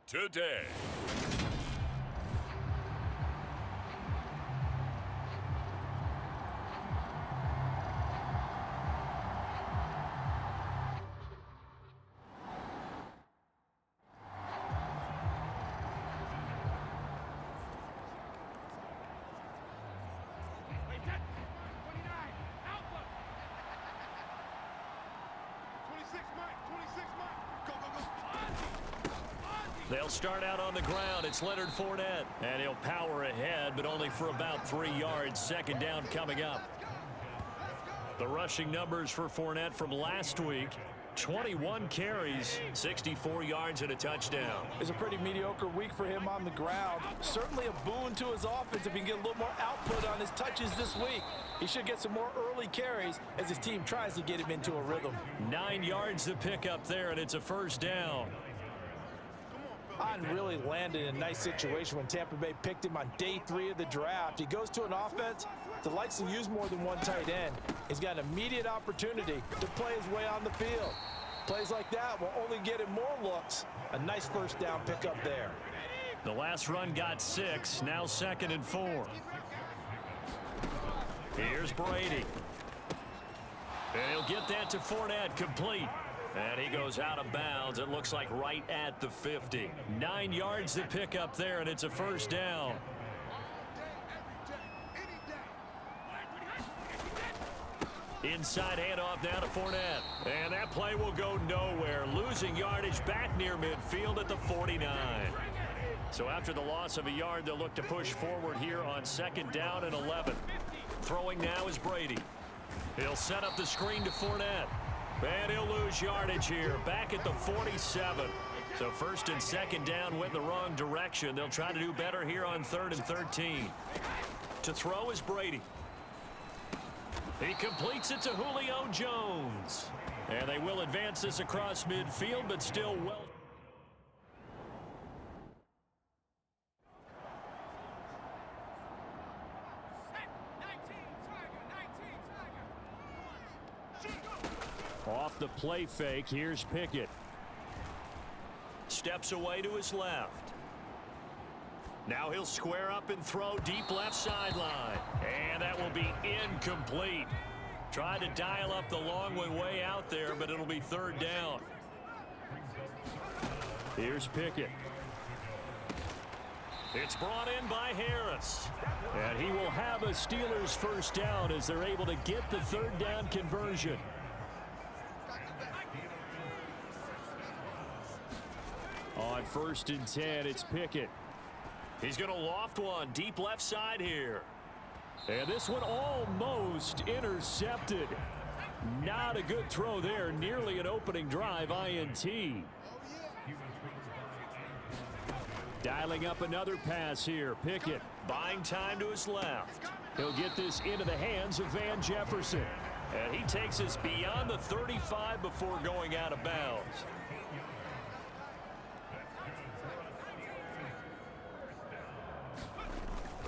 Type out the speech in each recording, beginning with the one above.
today. They'll start out on the ground. It's Leonard Fournette. And he'll power ahead, but only for about 3 yards. Second down coming up. The rushing numbers for Fournette from last week. 21 carries, 64 yards and a touchdown. It's a pretty mediocre week for him on the ground. Certainly a boon to his offense if he can get a little more output on his touches this week. He should get some more early carries as his team tries to get him into a rhythm. 9 yards to pick up there, and it's a first down. Otten really landed in a nice situation when Tampa Bay picked him on day 3 of the draft. He goes to an offense that likes to use more than one tight end. He's got an immediate opportunity to play his way on the field. Plays like that will only get him more looks. A nice first down pickup there. The last run got 6, now 2nd and 4. Here's Brady. And he'll get that to Fournette, complete. And he goes out of bounds. It looks like right at the 50. 9 yards to pick up there, and it's a first down. Inside handoff now to Fournette. And that play will go nowhere. Losing yardage back near midfield at the 49. So after the loss of a yard, they'll look to push forward here on 2nd down and 11. Throwing now is Brady. He'll set up the screen to Fournette. And he'll lose yardage here, back at the 47. So 1st and 2nd down went the wrong direction. They'll try to do better here on 3rd and 13. To throw is Brady. He completes it to Julio Jones. And they will advance this across midfield, but still well. Off the play fake, here's Pickett. Steps away to his left. Now he'll square up and throw deep left sideline. And that will be incomplete. Tried to dial up the long one way out there, but it'll be 3rd down. Here's Pickett. It's brought in by Harris. And he will have a Steelers first down as they're able to get the 3rd down conversion. On 1st and 10, it's Pickett. He's going to loft one deep left side here. And this one almost intercepted. Not a good throw there. Nearly an opening drive INT. Dialing up another pass here. Pickett buying time to his left. He'll get this into the hands of Van Jefferson. And he takes us beyond the 35 before going out of bounds.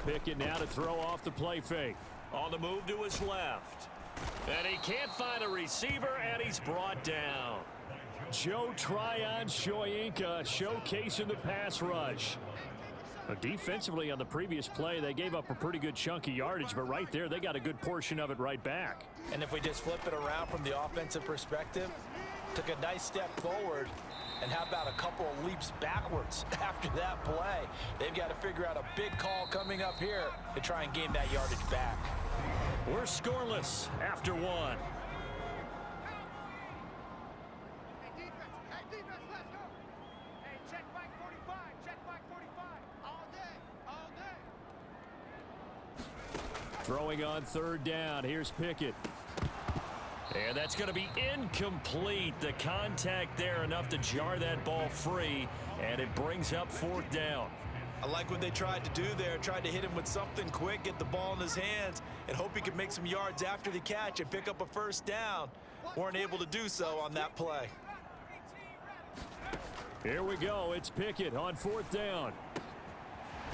Pickett now to throw off the play fake. On the move to his left. And he can't find a receiver, and he's brought down. Joe Tryon Shoyinka showcasing the pass rush. Defensively on the previous play, they gave up a pretty good chunk of yardage, but right there, they got a good portion of it right back. And if we just flip it around from the offensive perspective, took a nice step forward. And how about a couple of leaps backwards after that play? They've got to figure out a big call coming up here to try and gain that yardage back. We're scoreless after 1. Hey, defense, let's go. Hey, check back 45, check back 45. All day. Throwing on 3rd down. Here's Pickett. And that's going to be incomplete. The contact there enough to jar that ball free, and it brings up 4th down. I like what they tried to do there. Tried to hit him with something quick, get the ball in his hands, and hope he could make some yards after the catch and pick up a first down. Weren't able to do so on that play. Here we go. It's Pickett on 4th down.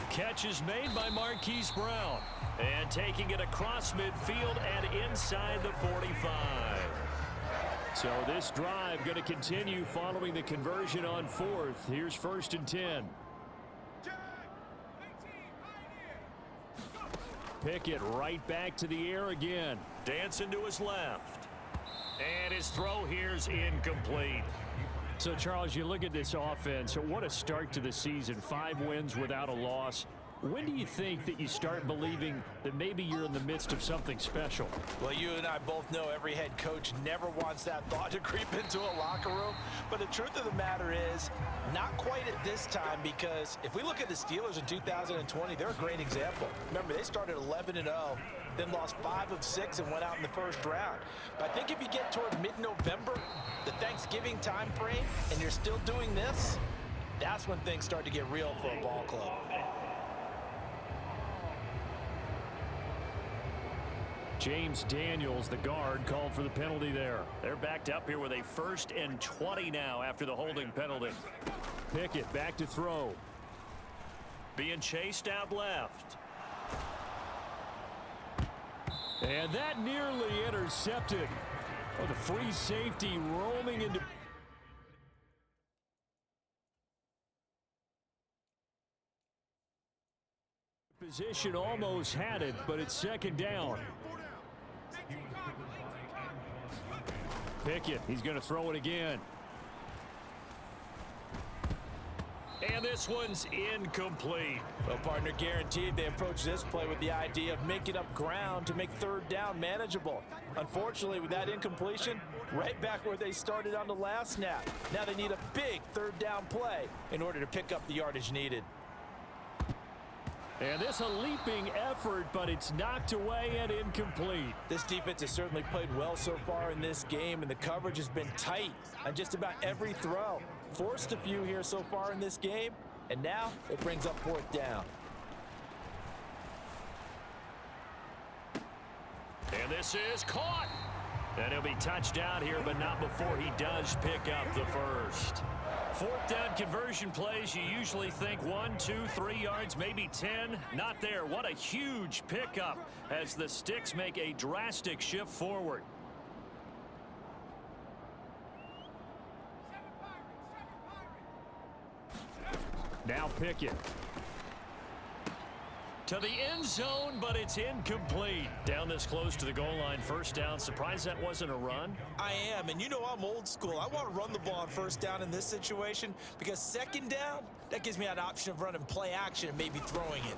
Catch is made by Marquise Brown. And taking it across midfield and inside the 45. So this drive going to continue following the conversion on fourth. Here's 1st and 10. Pickett right back to the air again. Dancing to his left. And his throw here's incomplete. So, Charles, you look at this offense. What a start to the season. 5 wins without a loss. When do you think that you start believing that maybe you're in the midst of something special? Well, you and I both know every head coach never wants that thought to creep into a locker room. But the truth of the matter is, not quite at this time, because if we look at the Steelers in 2020, they're a great example. Remember, they started 11-0, then lost 5 of 6 and went out in the first round. But I think if you get toward mid-November, the Thanksgiving time frame, and you're still doing this, that's when things start to get real for a ball club. James Daniels, the guard, called for the penalty there. They're backed up here with a 1st and 20 now after the holding penalty. Pickett back to throw. Being chased out left. And that nearly intercepted. Oh, the free safety roaming into position, almost had it, but it's 2nd down. Pickett, he's going to throw it again. And this one's incomplete. Well, partner, guaranteed they approach this play with the idea of making up ground to make 3rd down manageable. Unfortunately, with that incompletion, right back where they started on the last snap. Now they need a big 3rd down play in order to pick up the yardage needed. And this a leaping effort, but it's knocked away and incomplete. This defense has certainly played well so far in this game, and the coverage has been tight on just about every throw. Forced a few here so far in this game, and now it brings up 4th down. And this is caught. And he'll be touched down here, but not before he does pick up the 1st. 4th down conversion plays, you usually think 1, 2, 3 yards, maybe 10. Not there. What a huge pickup as the Sticks make a drastic shift forward. Now Pickett. To the end zone, but it's incomplete. Down this close to the goal line, 1st down. Surprised that wasn't a run? I am, and you know I'm old school. I want to run the ball on 1st down in this situation because 2nd down, that gives me an option of running play action and maybe throwing it.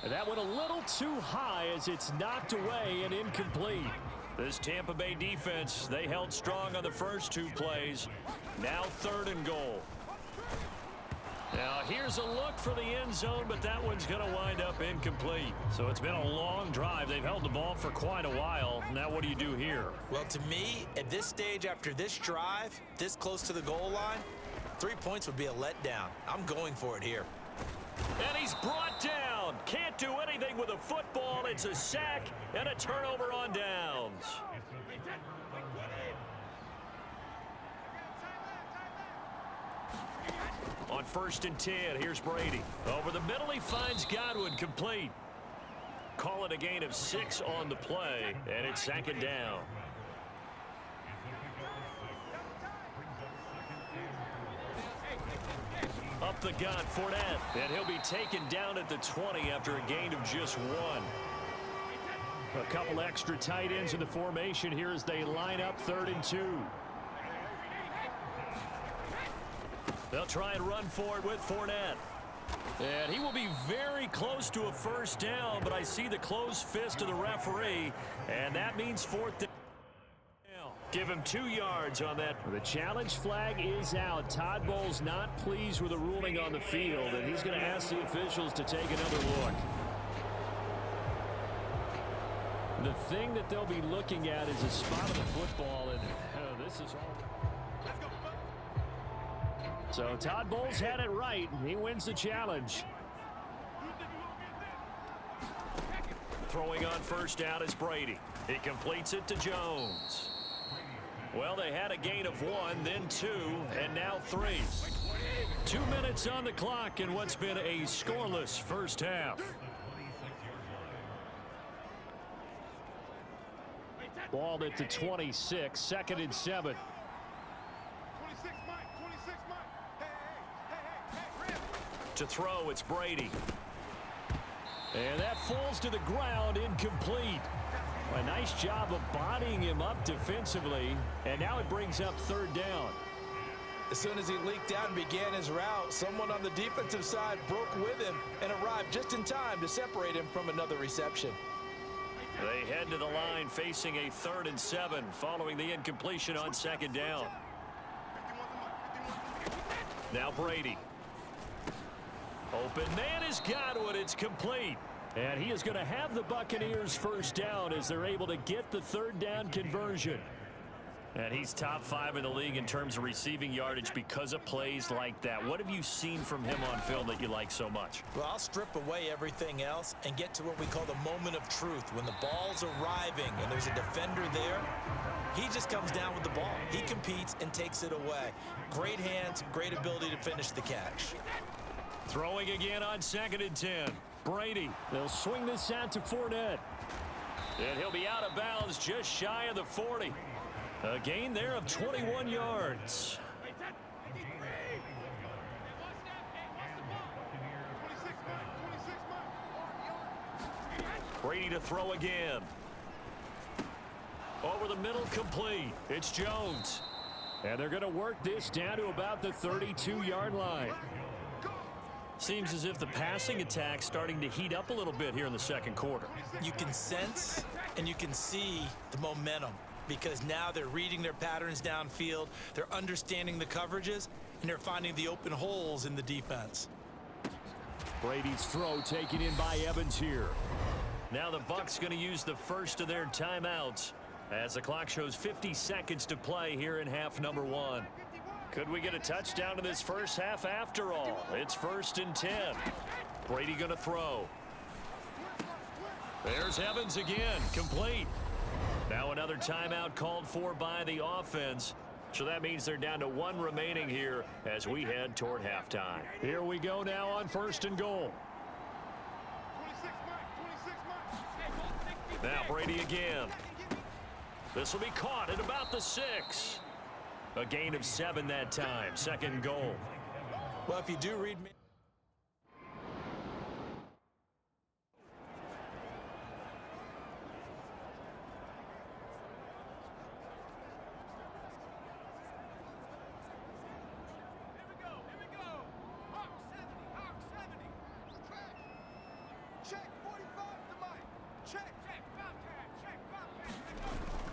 And that went a little too high as it's knocked away and incomplete. This Tampa Bay defense, they held strong on the first 2 plays. Now 3rd and goal. Now here's a look for the end zone, but that one's going to wind up incomplete. So it's been a long drive. They've held the ball for quite a while. Now what do you do here? Well, to me, at this stage after this drive, this close to the goal line, 3 points would be a letdown. I'm going for it here. And he's brought down. Can't do anything with a football. It's a sack and a turnover on downs. On 1st and 10, here's Brady. Over the middle, he finds Godwin, complete. Call it a gain of 6 on the play, and it's 2nd down. Up the gut, Fournette, and he'll be taken down at the 20 after a gain of just 1. A couple extra tight ends in the formation here as they line up 3rd and 2. They'll try and run for it with Fournette. And he will be very close to a 1st down, but I see the closed fist of the referee, and that means 4th down. Give him 2 yards on that. The challenge flag is out. Todd Bowles not pleased with the ruling on the field, and he's going to ask the officials to take another look. The thing that they'll be looking at is a spot of the football, and this is all. So Todd Bowles had it right. He wins the challenge. Throwing on 1st down is Brady. He completes it to Jones. Well, they had a gain of 1, then 2, and now 3. 2 minutes on the clock in what's been a scoreless first half. Ball at the 26, 2nd and 7. 26, Mike. 26, Mike. Hey, Rim. To throw, it's Brady. And that falls to the ground, incomplete. A nice job of bodying him up defensively, and now it brings up 3rd down. As soon as he leaked out and began his route, someone on the defensive side broke with him and arrived just in time to separate him from another reception. They head to the line facing a 3rd and 7 following the incompletion on 2nd down. Now Brady. Open man has got it. It's complete. And he is going to have the Buccaneers 1st down as they're able to get the 3rd down conversion. And he's top 5 in the league in terms of receiving yardage because of plays like that. What have you seen from him on film that you like so much? Well, I'll strip away everything else and get to what we call the moment of truth. When the ball's arriving and there's a defender there, he just comes down with the ball. He competes and takes it away. Great hands, great ability to finish the catch. Throwing again on 2nd and 10. Brady. They'll swing this out to Fournette. And he'll be out of bounds just shy of the 40. A gain there of 21 yards. Brady to throw again. Over the middle, complete. It's Jones. And they're going to work this down to about the 32-yard line. Seems as if the passing attack's starting to heat up a little bit here in the 2nd quarter. You can sense and you can see the momentum because now they're reading their patterns downfield, they're understanding the coverages, and they're finding the open holes in the defense. Brady's throw taken in by Evans here. Now the Bucs going to use the first of their timeouts as the clock shows 50 seconds to play here in half number 1. Could we get a touchdown in this first half after all? It's 1st and 10. Brady going to throw. There's Evans again, complete. Now another timeout called for by the offense. So that means they're down to 1 remaining here as we head toward halftime. Here we go now on 1st and goal. 26, Mike. Now Brady again. This will be caught at about the 6. A gain of 7 that time. 2nd goal. Well, if you do read me.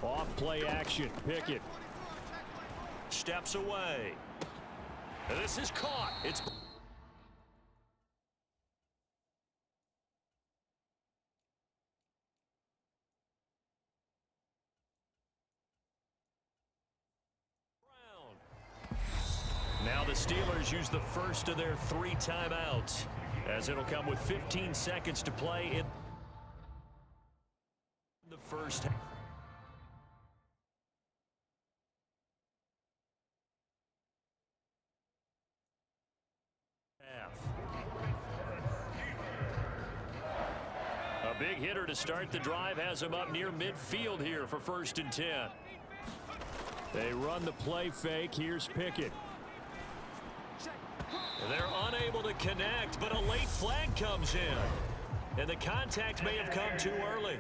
Off play action. Pickett steps away. And this is caught. It's now the Steelers use the first of their 3 timeouts as it'll come with 15 seconds to play in the first half. A big hitter to start the drive has him up near midfield here for 1st and 10. They run the play fake. Here's Pickett. They're unable to connect, but a late flag comes in. And the contact may have come too early.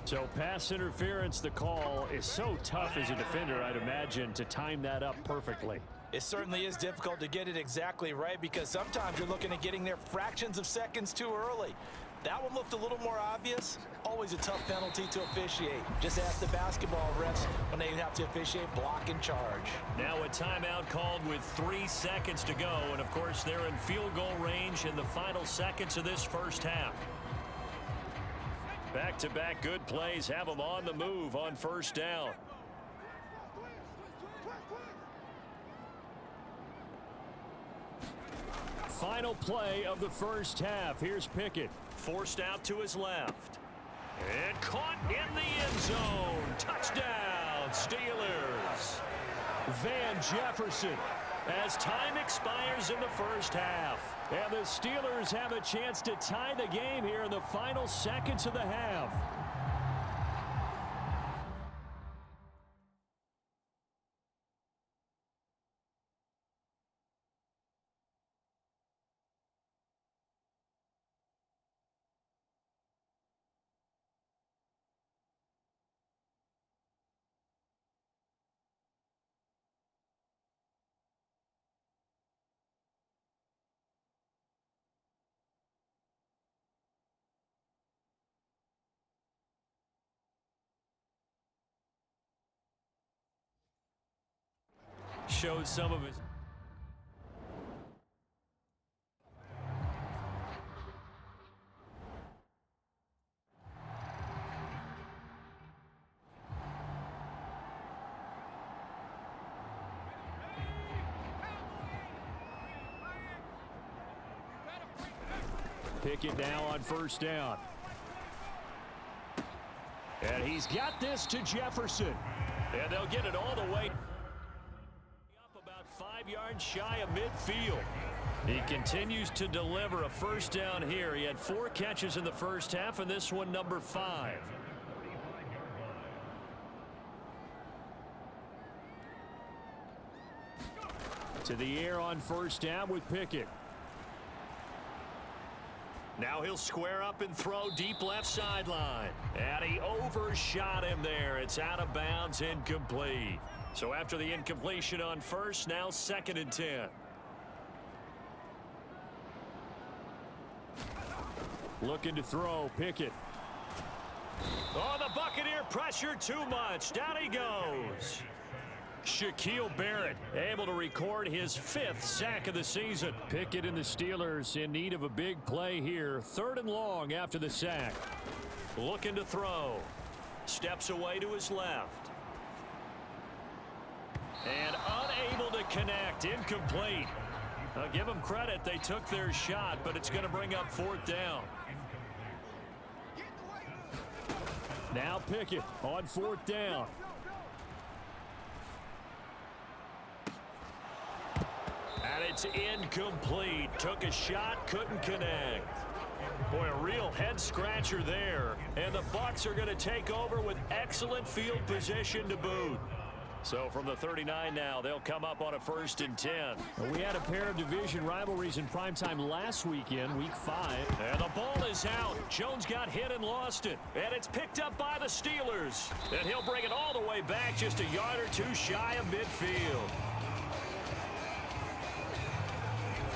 So pass interference, the call is so tough as a defender, I'd imagine, to time that up perfectly. It certainly is difficult to get it exactly right because sometimes you're looking at getting there fractions of seconds too early. That one looked a little more obvious. Always a tough penalty to officiate. Just ask the basketball refs when they have to officiate block and charge. Now a timeout called with 3 seconds to go. And, of course, they're in field goal range in the final seconds of this first half. Back-to-back good plays have them on the move on 1st down. Final play of the first half. Here's Pickett. Forced out to his left. And caught in the end zone. Touchdown, Steelers. Van Jefferson as time expires in the first half. And the Steelers have a chance to tie the game here in the final seconds of the half. Shows some of his. Pickett now on first down. And he's got this to Jefferson. And they'll get it all the way. 5 yards shy of midfield. He continues to deliver a first down here. He had 4 catches in the first half, and this one number 5. To the air on first down with Pickett. Now he'll square up and throw deep left sideline. And he overshot him there. It's out of bounds, incomplete. So after the incompletion on first, now 2nd and 10. Looking to throw, Pickett. Oh, the Buccaneer pressure too much. Down he goes. Shaquille Barrett able to record his 5th sack of the season. Pickett and the Steelers in need of a big play here. 3rd and long after the sack. Looking to throw. Steps away to his left. And unable to connect. Incomplete. I'll give them credit. They took their shot, but it's going to bring up 4th down. Now Pickett on 4th down. And it's incomplete. Took a shot, couldn't connect. Boy, a real head-scratcher there. And the Bucs are going to take over with excellent field position to boot. So from the 39 now, they'll come up on a 1st and 10. We had a pair of division rivalries in primetime last weekend, week 5. And the ball is out. Jones got hit and lost it. And it's picked up by the Steelers. And he'll bring it all the way back just a yard or 2 shy of midfield.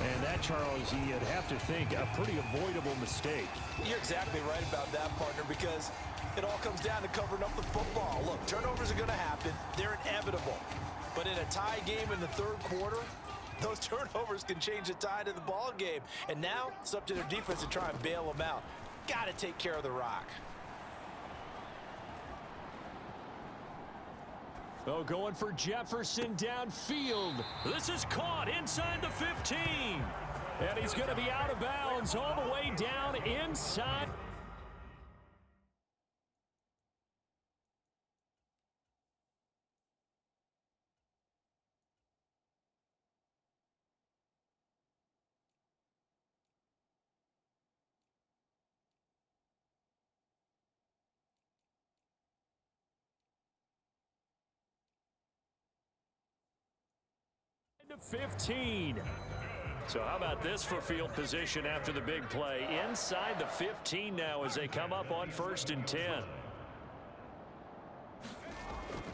And that, Charles, you'd have to think a pretty avoidable mistake. You're exactly right about that, partner, because it all comes down to covering up the football. Look, turnovers are going to happen. They're inevitable. But in a tie game in the 3rd quarter, those turnovers can change the tide of the ball game. And now it's up to their defense to try and bail them out. Got to take care of the rock. Oh, going for Jefferson downfield. This is caught inside the 15. And he's going to be out of bounds all the way down inside. To 15. So how about this for field position after the big play? Inside the 15 now as they come up on 1st and 10.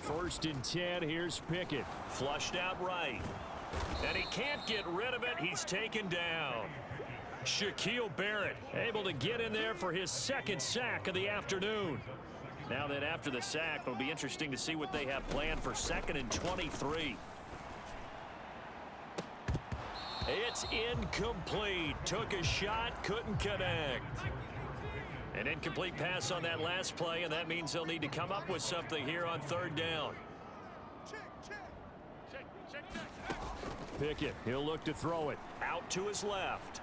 1st and 10, here's Pickett. Flushed out right. And he can't get rid of it. He's taken down. Shaquille Barrett able to get in there for his 2nd sack of the afternoon. Now then after the sack, it'll be interesting to see what they have planned for 2nd and 23. It's incomplete. Took a shot, couldn't connect. An incomplete pass on that last play, and that means they'll need to come up with something here on 3rd down. Pickett, he'll look to throw it. Out to his left.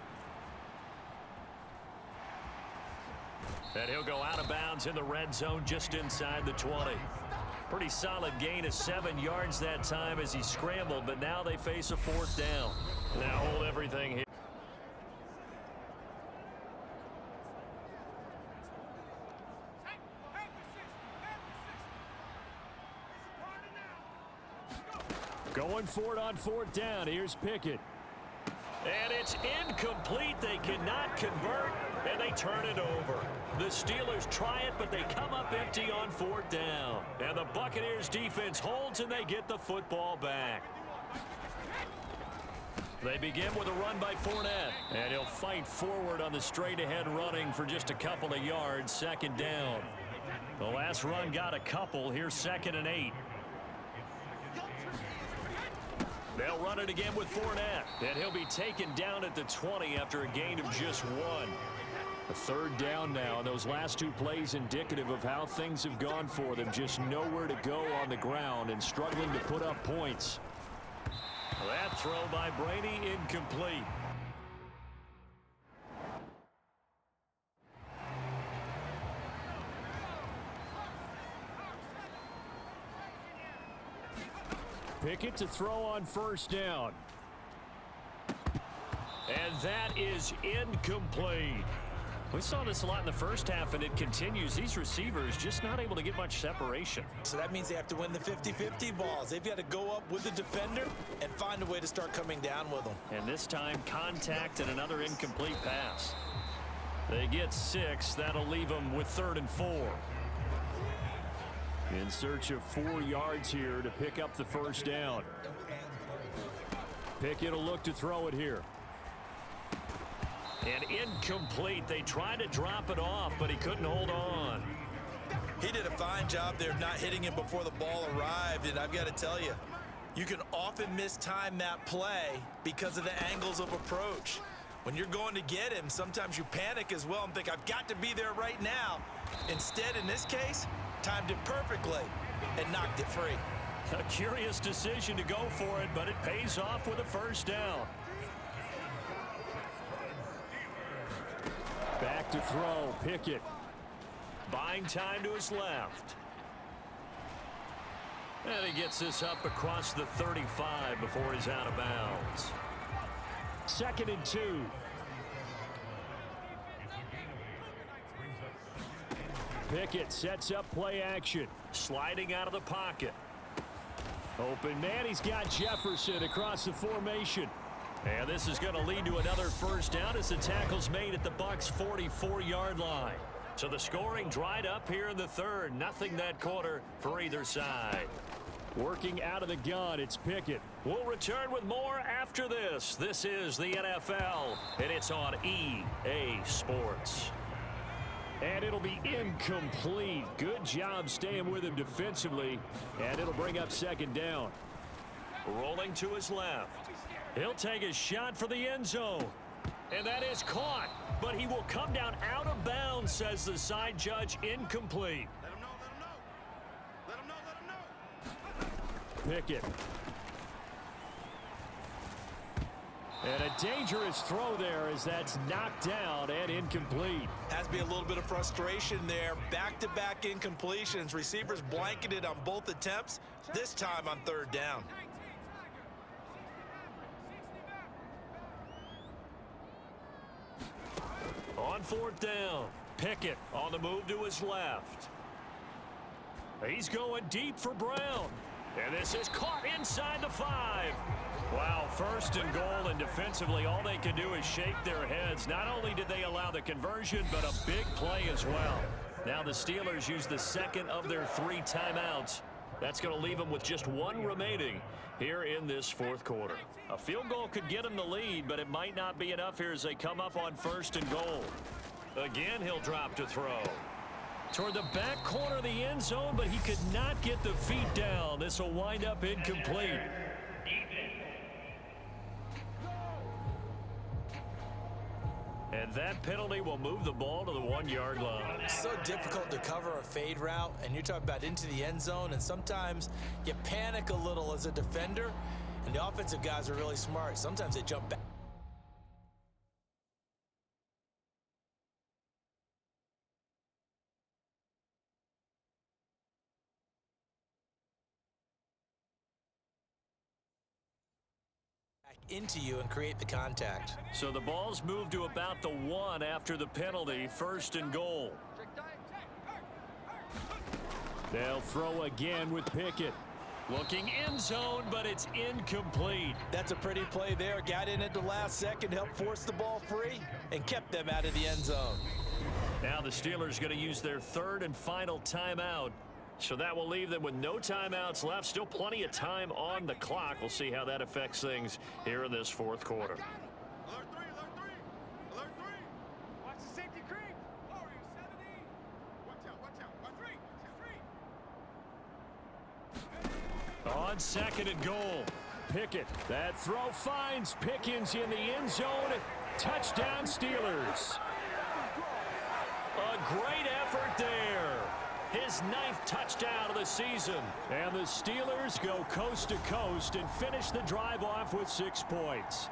And he'll go out of bounds in the red zone just inside the 20. Pretty solid gain of 7 yards that time as he scrambled, but now they face a 4th down. Now hold everything here. Going for it on 4th down. Here's Pickett. And it's incomplete. They cannot convert, and they turn it over. The Steelers try it, but they come up empty on 4th down. And the Buccaneers defense holds, and they get the football back. They begin with a run by Fournette, and he'll fight forward on the straight-ahead running for just a couple of yards. 2nd down. The last run got a couple. Here's 2nd and 8. They'll run it again with Fournette, and he'll be taken down at the 20 after a gain of just 1. A 3rd down now, and those last 2 plays indicative of how things have gone for them. Just nowhere to go on the ground and struggling to put up points. That throw by Brady incomplete. Pickett to throw on 1st down. And that is incomplete. We saw this a lot in the first half, and it continues. These receivers just not able to get much separation. So that means they have to win the 50-50 balls. They've got to go up with the defender and find a way to start coming down with them. And this time, contact and another incomplete pass. They get 6. That'll leave them with 3rd and 4. In search of 4 yards here to pick up the 1st down. Pickett will look to throw it here. And incomplete. They tried to drop it off, but he couldn't hold on. He did a fine job there not hitting him before the ball arrived, and I've got to tell you, you can often mistime that play because of the angles of approach. When you're going to get him, sometimes you panic as well and think, I've got to be there right now. Instead, in this case, timed it perfectly and knocked it free. A curious decision to go for it, but it pays off with a 1st down. Back to throw, Pickett. Buying time to his left. And he gets this up across the 35 before he's out of bounds. 2nd and 2. Pickett sets up play action. Sliding out of the pocket. Open man, he's got Jefferson across the formation. And this is going to lead to another 1st down as the tackle's made at the Bucs' 44-yard line. So the scoring dried up here in the 3rd. Nothing that quarter for either side. Working out of the gun, it's Pickett. We'll return with more after this. This is the NFL, and it's on EA Sports. And it'll be incomplete. Good job staying with him defensively, and it'll bring up 2nd down. Rolling to his left. He'll take a shot for the end zone. And that is caught. But he will come down out of bounds, says the side judge. Incomplete. Let him know. Pickett. And a dangerous throw there as that's knocked down and incomplete. Has to be a little bit of frustration there. Back-to-back incompletions. Receivers blanketed on both attempts, this time on 3rd down. On 4th down, Pickett on the move to his left. He's going deep for Brown. And this is caught inside the 5. Wow, 1st and goal, and defensively all they can do is shake their heads. Not only did they allow the conversion, but a big play as well. Now the Steelers use the 2nd of their 3 timeouts. That's going to leave them with just 1 remaining here in this 4th quarter. A field goal could get them the lead, but it might not be enough here as they come up on 1st and goal. Again, he'll drop to throw. Toward the back corner of the end zone, but he could not get the feet down. This will wind up incomplete. And that penalty will move the ball to the 1-yard line. So difficult to cover a fade route, and you're talking about into the end zone, and sometimes you panic a little as a defender, and the offensive guys are really smart. Sometimes they jump back. into you and create the contact. So the ball's moved to about the 1 after the penalty, 1st and goal. They'll throw again with Pickett. Looking end zone, but it's incomplete. That's a pretty play there. Got in at the last second, helped force the ball free, and kept them out of the end zone. Now the Steelers going to use their 3rd and final timeout. So that will leave them with no timeouts left. Still plenty of time on the clock. We'll see how that affects things here in this 4th quarter. Alert 3, alert 3. Alert 3. Watch the safety creep. Warrior 70. Watch out. 1 3. On 2nd and goal, Pickett. That throw finds Pickens in the end zone. Touchdown Steelers. A great effort there. His 9th touchdown of the season. And the Steelers go coast to coast and finish the drive off with 6 points.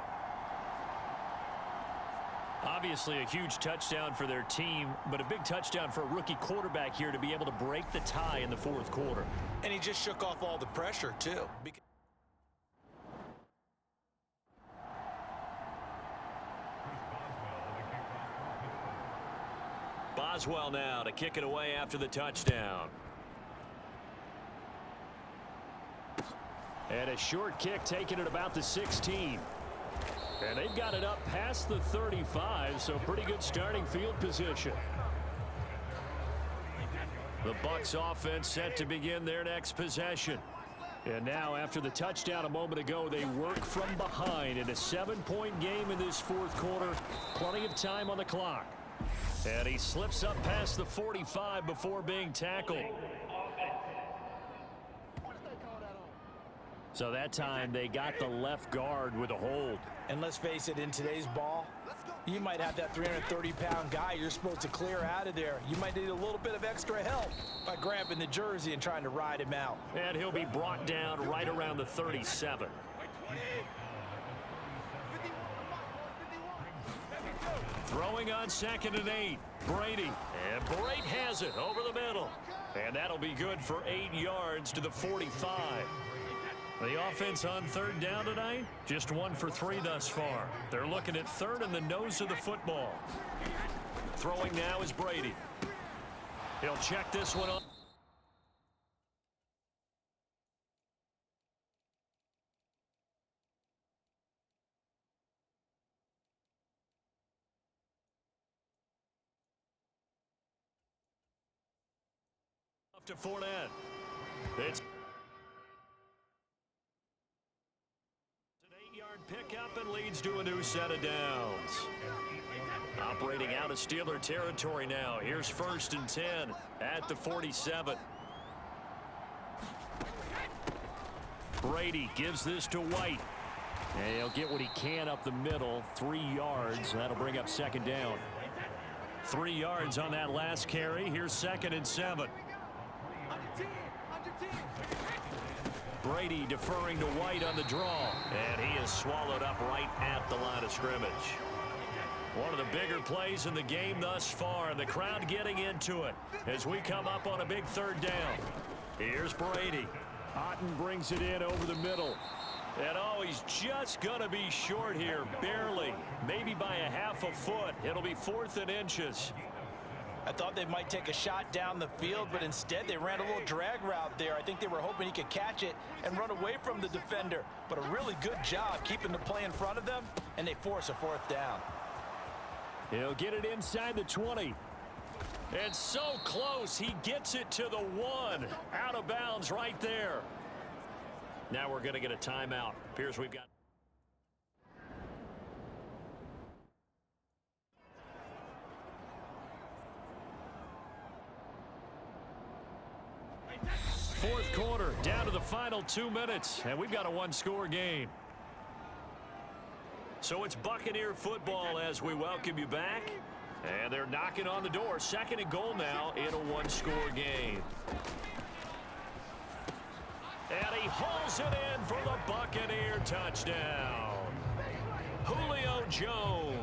Obviously a huge touchdown for their team, but a big touchdown for a rookie quarterback here to be able to break the tie in the 4th quarter. And he just shook off all the pressure, too. Boswell now to kick it away after the touchdown. And a short kick taken at about the 16. And they've got it up past the 35, so pretty good starting field position. The Bucs offense set to begin their next possession. And now after the touchdown a moment ago, they work from behind in a 7-point game in this 4th quarter. Plenty of time on the clock. And he slips up past the 45 before being tackled. So that time they got the left guard with a hold. And let's face it, in today's ball, you might have that 330-pound guy you're supposed to clear out of there. You might need a little bit of extra help by grabbing the jersey and trying to ride him out. And he'll be brought down right around the 37. Throwing on 2nd and 8. Brady. And Brate has it over the middle. And that'll be good for 8 yards to the 45. The offense on 3rd down tonight, just 1 for 3 thus far. They're looking at 3rd and the nose of the football. Throwing now is Brady. He'll check this one up. Up to Fournette. It's pickup and leads to a new set of downs. Operating out of Steeler territory now. Here's 1st and 10 at the 47. Brady gives this to White. And he'll get what he can up the middle. 3 yards. That'll bring up 2nd down. 3 yards on that last carry. Here's 2nd and 7. Brady deferring to White on the draw. And he is swallowed up right at the line of scrimmage. One of the bigger plays in the game thus far. And the crowd getting into it as we come up on a big 3rd down. Here's Brady. Otten brings it in over the middle. And oh, he's just going to be short here. Barely. Maybe by a half a foot. It'll be 4th and inches. I thought they might take a shot down the field, but instead they ran a little drag route there. I think they were hoping he could catch it and run away from the defender. But a really good job keeping the play in front of them, and they force a 4th down. He'll get it inside the 20. And so close, he gets it to the 1. Out of bounds right there. Now we're going to get a timeout. Appears we've got... Fourth quarter, down to the final 2 minutes, and we've got a 1-score game. So it's Buccaneer football as we welcome you back. And they're knocking on the door. 2nd and goal now in a 1-score game. And he hauls it in for the Buccaneer touchdown. Julio Jones.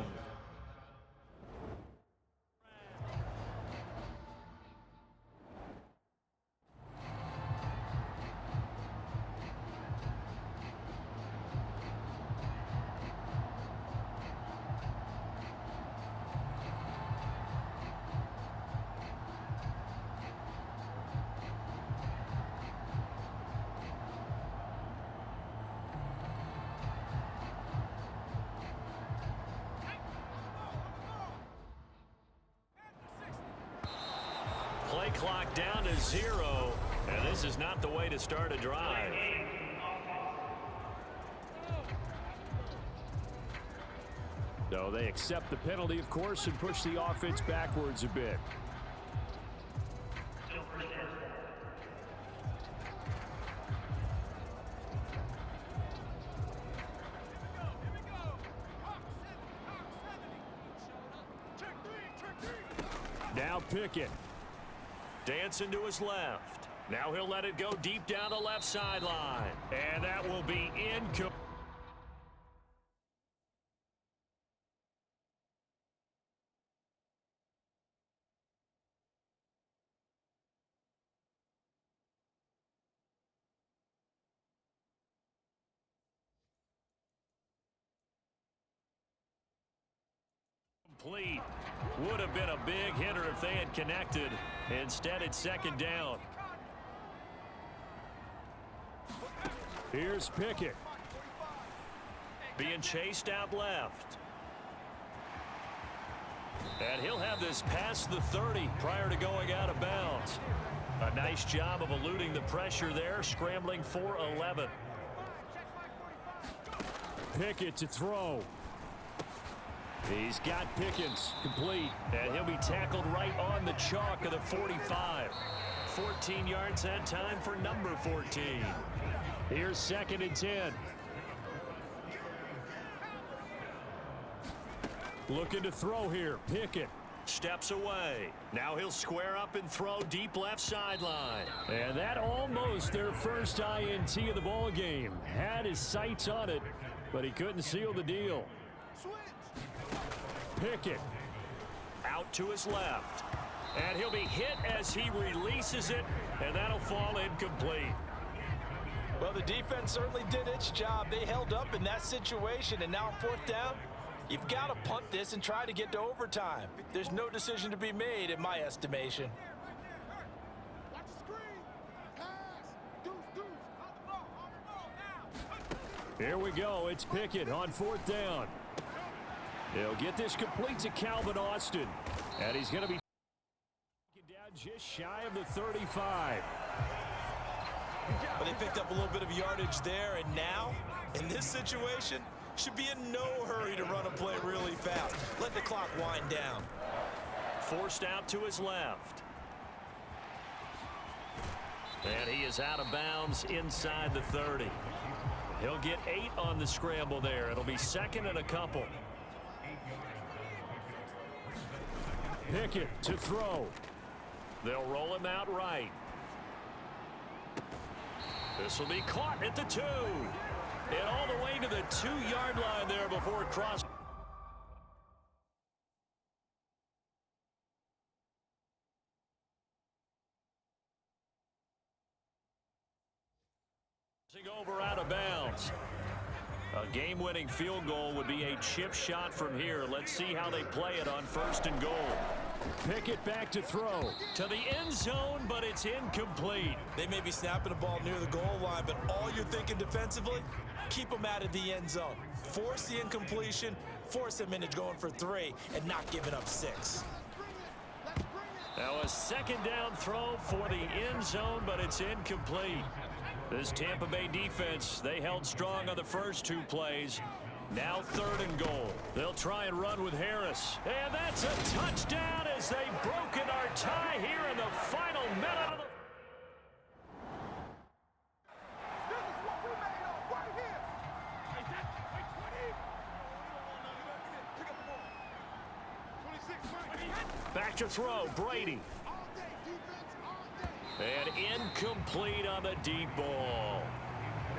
clock down to 0, and this is not the way to start a drive. So they accept the penalty, of course, and push the offense backwards a bit. Now Pickett. Dancing to his left. Now he'll let it go deep down the left sideline. And that will be incomplete. Would have been a big hitter if they had connected. Instead, it's second down. Here's Pickett. Being chased out left. And he'll have this past the 30 prior to going out of bounds. A nice job of eluding the pressure there, scrambling for 11. Pickett to throw. He's got Pickens complete, and he'll be tackled right on the chalk of the 45. 14 yards that time for number 14. Here's 2nd and 10. Looking to throw here. Pickett. Steps away. Now he'll square up and throw deep left sideline. And that almost their first INT of the ball game. Had his sights on it, but he couldn't seal the deal. Pickett. Out to his left. And he'll be hit as he releases it, and that'll fall incomplete. Well, the defense certainly did its job. They held up in that situation, and now 4th down, you've got to punt this and try to get to overtime. There's no decision to be made in my estimation. Watch the screen. Pass. Deuce, deuce. On the ball now. Here we go. It's Pickett on 4th down. He'll get this complete to Calvin Austin. And he's going to be down just shy of the 35. But they picked up a little bit of yardage there, and now, in this situation, should be in no hurry to run a play really fast. Let the clock wind down. Forced out to his left. And he is out of bounds inside the 30. He'll get 8 on the scramble there. It'll be 2nd and a couple. Pickett to throw. They'll roll him out right. This will be caught at the 2. And all the way to the 2-yard line there before crossing. Over out of bounds. A game-winning field goal would be a chip shot from here. Let's see how they play it on 1st and goal. Pickett back to throw. To the end zone, but it's incomplete. They may be snapping the ball near the goal line, but all you're thinking defensively, keep them out of the end zone. Force the incompletion, force them into going for 3, and not giving up 6. Now a 2nd down throw for the end zone, but it's incomplete. This Tampa Bay defense, they held strong on the first 2 plays. Now 3rd and goal. They'll try and run with Harris. And that's a touchdown as they've broken our tie here in the final minute of the... This is what we made of right here. Pick up the ball. 26, Back to throw, Brady. all day, defense, all day. And incomplete on the deep ball.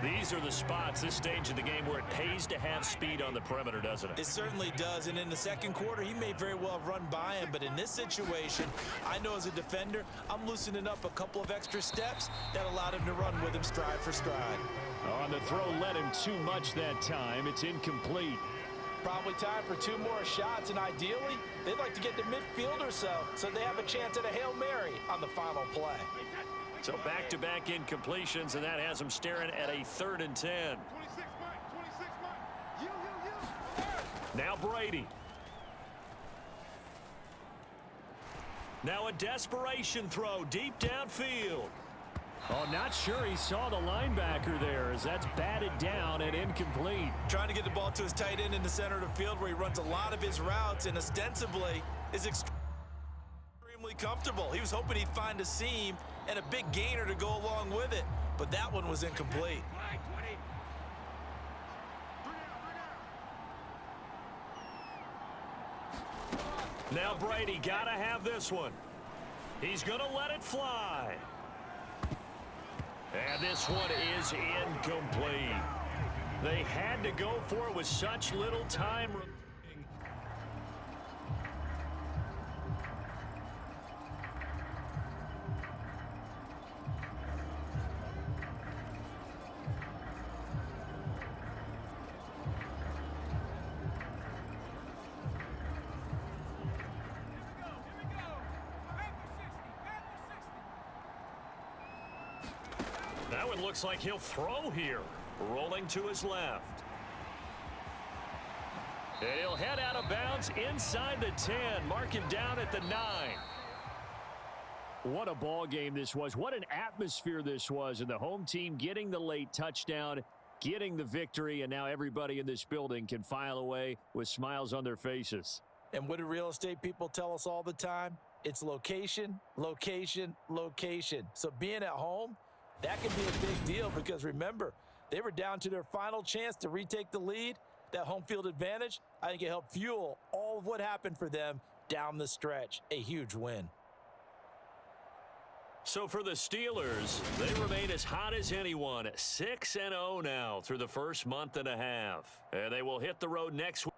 These are the spots, this stage of the game, where it pays to have speed on the perimeter, doesn't it? It certainly does, and in the 2nd quarter, he may very well have run by him, but in this situation, I know as a defender, I'm loosening up a couple of extra steps that allowed him to run with him stride for stride. On the throw, led him too much that time. It's incomplete. Probably time for 2 more shots, and ideally, they'd like to get to midfield or so they have a chance at a Hail Mary on the final play. So back-to-back incompletions, and that has them staring at a 3rd and 10. 26, Mike. 26, Mike. You. Now Brady. Now a desperation throw deep downfield. Oh, not sure he saw the linebacker there as that's batted down and incomplete. Trying to get the ball to his tight end in the center of the field where he runs a lot of his routes and ostensibly is extremely comfortable. He was hoping he'd find a seam and a big gainer to go along with it, but that one was incomplete. Now Brady got to have this one. He's going to let it fly. And this one is incomplete. They had to go for it with such little time remaining. That one looks like he'll throw here. Rolling to his left. And he'll head out of bounds inside the 10. Mark him down at the 9. What a ball game this was. What an atmosphere this was. And the home team getting the late touchdown, getting the victory, and now everybody in this building can file away with smiles on their faces. And what do real estate people tell us all the time? It's location, location, location. So being at home, that can be a big deal because remember, they were down to their final chance to retake the lead. That home field advantage, I think it helped fuel all of what happened for them down the stretch. A huge win. So for the Steelers, they remain as hot as anyone, 6-0 now through the first month and a half. And they will hit the road next week.